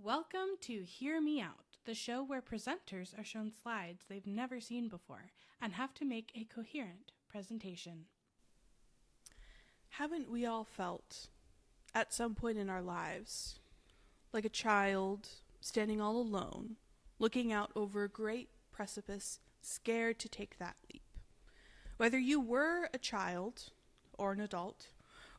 Welcome to Hear Me Out, the show where presenters are shown slides they've never seen before and have to make a coherent presentation. Haven't we all felt, at some point in our lives, like a child standing all alone, looking out over a great precipice, scared to take that leap? Whether you were a child or an adult,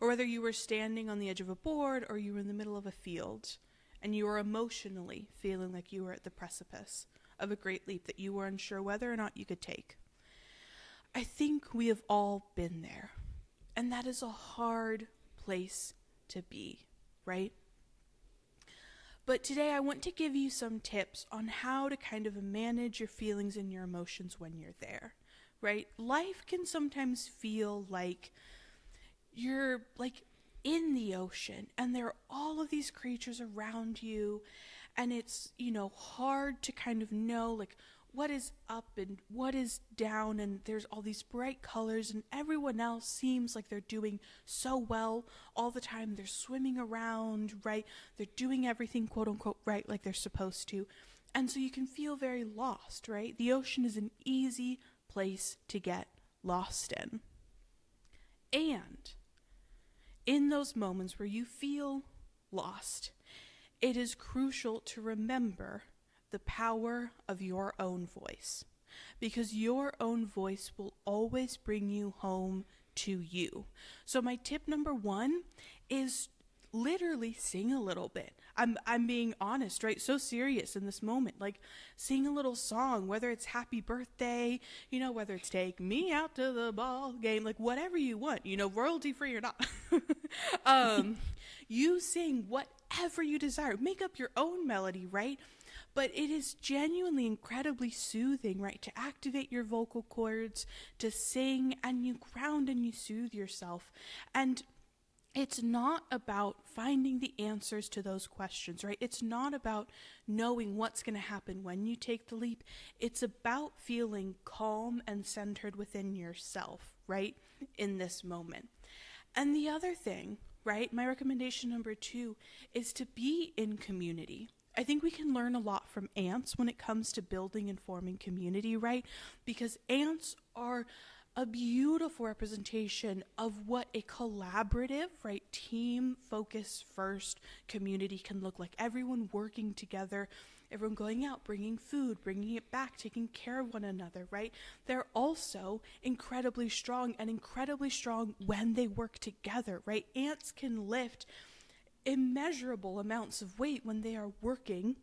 or whether you were standing on the edge of a board or you were in the middle of a field, and you were emotionally feeling like you were at the precipice of a great leap that you were unsure whether or not you could take. I think we have all been there, and that is a hard place to be, right? But today I want to give you some tips on how to kind of manage your feelings and your emotions when you're there, right? Life can sometimes feel like you're in the ocean and there are all of these creatures around you, and it's, hard to kind of know what is up and what is down, and there's all these bright colors and everyone else seems like they're doing so well all the time. They're swimming around, right? They're doing everything quote unquote right like they're supposed to. And so you can feel very lost, right? The ocean is an easy place to get lost in. And in those moments where you feel lost, it is crucial to remember the power of your own voice, because your own voice will always bring you home to you. So my tip number one is literally sing a little bit. I'm being honest, right? So serious in this moment. Sing a little song, whether it's happy birthday, whether it's take me out to the ball game, whatever you want, royalty free or not. You sing whatever you desire. Make up your own melody, right? But it is genuinely incredibly soothing, right? To activate your vocal cords, to sing, and you ground and you soothe yourself. And it's not about finding the answers to those questions, right? It's not about knowing what's going to happen when you take the leap. It's about feeling calm and centered within yourself, right? In this moment. And the other thing, right? My recommendation number 2 is to be in community. I think we can learn a lot from ants when it comes to building and forming community, right? Because ants are a beautiful representation of what a collaborative, right, team focus first community can look like. Everyone working together, everyone going out, bringing food, bringing it back, taking care of one another, right? They're also incredibly strong, and incredibly strong when they work together, right? Ants can lift immeasurable amounts of weight when they are working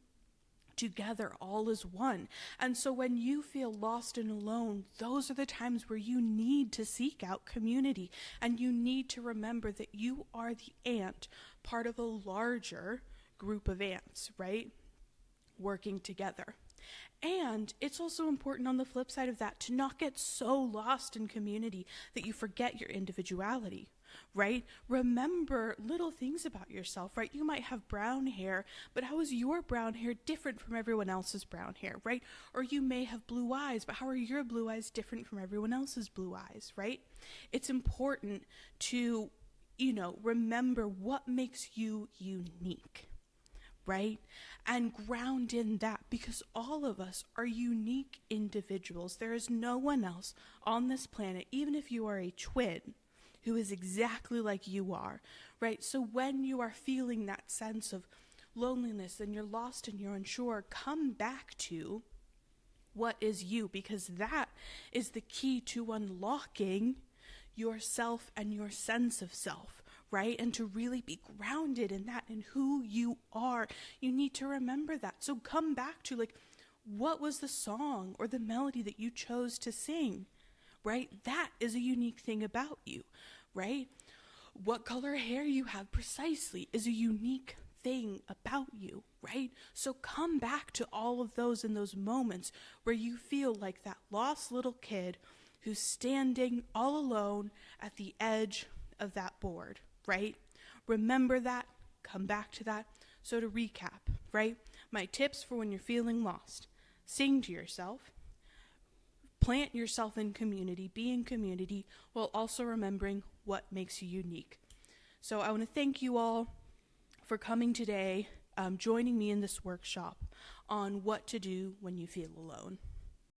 together all as one. And so when you feel lost and alone, those are the times where you need to seek out community, and you need to remember that you are the ant, part of a larger group of ants, right? Working together. And it's also important on the flip side of that to not get so lost in community that you forget your individuality, right? Remember little things about yourself, right? You might have brown hair, but how is your brown hair different from everyone else's brown hair, right? Or you may have blue eyes, but how are your blue eyes different from everyone else's blue eyes, right? It's important to, remember what makes you unique, right? And ground in that, because all of us are unique individuals. There is no one else on this planet, even if you are a twin, who is exactly like you are, right? So when you are feeling that sense of loneliness and you're lost and you're unsure, come back to what is you, because that is the key to unlocking yourself and your sense of self, right? And to really be grounded in that and who you are, you need to remember that. So come back to what was the song or the melody that you chose to sing, right? That is a unique thing about you, right? What color hair you have precisely is a unique thing about you, right? So come back to all of those in those moments where you feel like that lost little kid who's standing all alone at the edge of that board, right? Remember that, come back to that. So to recap, right? My tips for when you're feeling lost: sing to yourself, plant yourself in community, be in community, while also remembering what makes you unique. So I want to thank you all for coming today joining me in this workshop on what to do when you feel alone.